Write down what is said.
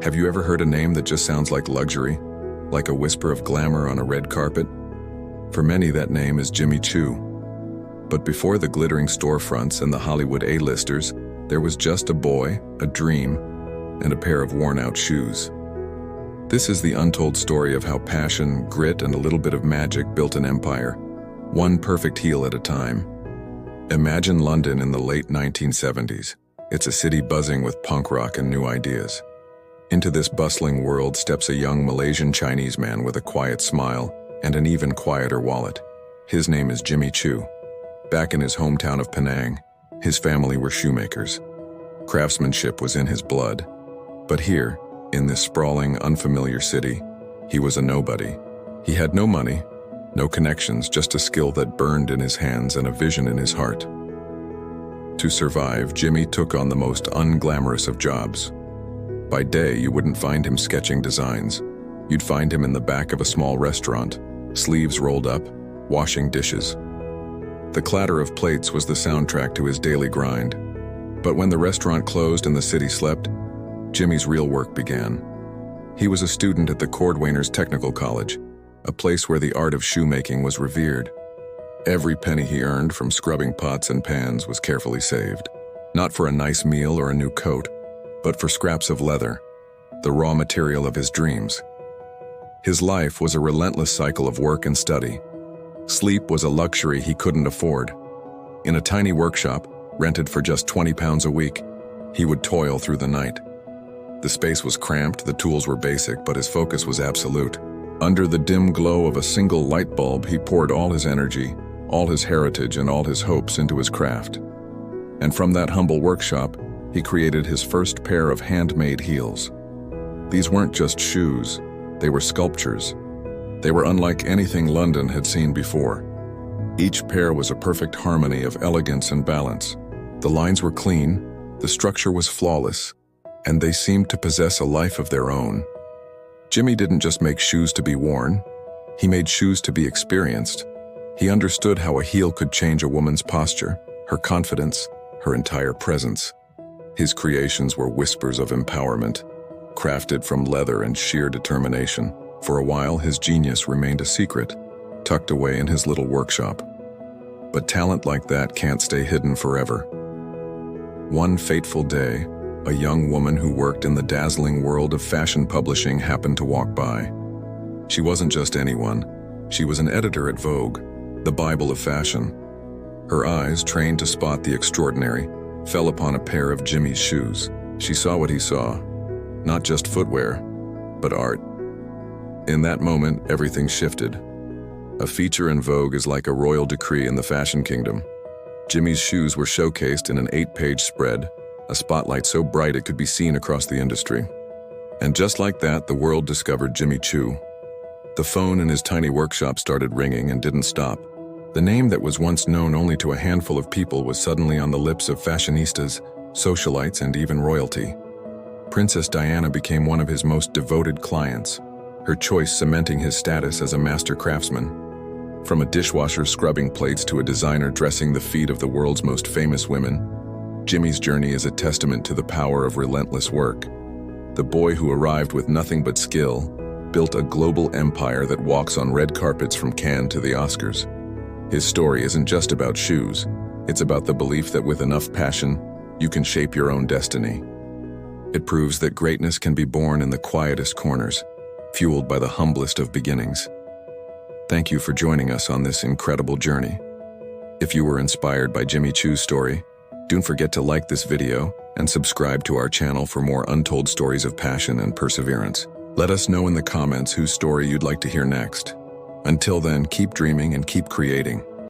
Have you ever heard a name that just sounds like luxury? Like a whisper of glamour on a red carpet? For many, that name is JimmyChoo. But before the glittering storefronts and the Hollywood A-listers, there was just a boy, a dream, and a pair of worn-out shoes. This is the untold story of how passion, grit, and a little bit of magic built an empire, one perfect heel at a time. Imagine London in the late 1970s. It's a city buzzing with punk rock and new ideas. Into this bustling world steps a young Malaysian Chinese man with a quiet smile and an even quieter wallet. His name is JimmyChoo. Back in his hometown of Penang, his family were shoemakers. Craftsmanship was in his blood. But here, in this sprawling, unfamiliar city, he was a nobody. He had no money, no connections, just a skill that burned in his hands and a vision in his heart. To survive, Jimmy took on the most unglamorous of jobs. By day, you wouldn't find him sketching designs. You'd find him in the back of a small restaurant, sleeves rolled up, washing dishes. The clatter of plates was the soundtrack to his daily grind. But when the restaurant closed and the city slept, Jimmy's real work began. He was a student at the Cordwainers Technical College, a place where the art of shoemaking was revered. Every penny he earned from scrubbing pots and pans was carefully saved, not for a nice meal or a new coat, but for scraps of leather, the raw material of his dreams. His life was a relentless cycle of work and study. Sleep was a luxury he couldn't afford. In a tiny workshop, rented for just £20 a week, he would toil through the night. The space was cramped, the tools were basic, but his focus was absolute. Under the dim glow of a single light bulb, he poured all his energy, all his heritage, and all his hopes into his craft. And from that humble workshop, he created his first pair of handmade heels. These weren't just shoes, they were sculptures. They were unlike anything London had seen before. Each pair was a perfect harmony of elegance and balance. The lines were clean, the structure was flawless, and they seemed to possess a life of their own. Jimmy didn't just make shoes to be worn, he made shoes to be experienced. He understood how a heel could change a woman's posture, her confidence, her entire presence. His creations were whispers of empowerment, crafted from leather and sheer determination. For a while, his genius remained a secret, tucked away in his little workshop. But talent like that can't stay hidden forever. One fateful day, a young woman who worked in the dazzling world of fashion publishing happened to walk by. She wasn't just anyone. She was an editor at Vogue, the Bible of fashion. Her eyes, trained to spot the extraordinary, fell upon a pair of Jimmy's shoes. She saw what he saw, not just footwear, but art. In that moment, everything shifted. A feature in Vogue is like a royal decree in the fashion kingdom. Jimmy's shoes were showcased in an 8-page spread, a spotlight so bright it could be seen across the industry. And just like that, the world discovered JimmyChoo. The phone in his tiny workshop started ringing and didn't stop. The name that was once known only to a handful of people was suddenly on the lips of fashionistas, socialites, and even royalty. Princess Diana became one of his most devoted clients, her choice cementing his status as a master craftsman. From a dishwasher scrubbing plates to a designer dressing the feet of the world's most famous women, Jimmy's journey is a testament to the power of relentless work. The boy who arrived with nothing but skill built a global empire that walks on red carpets from Cannes to the Oscars. His story isn't just about shoes, it's about the belief that with enough passion, you can shape your own destiny. It proves that greatness can be born in the quietest corners, fueled by the humblest of beginnings. Thank you for joining us on this incredible journey. If you were inspired by JimmyChoo's story, don't forget to like this video and subscribe to our channel for more untold stories of passion and perseverance. Let us know in the comments whose story you'd like to hear next. Until then, keep dreaming and keep creating.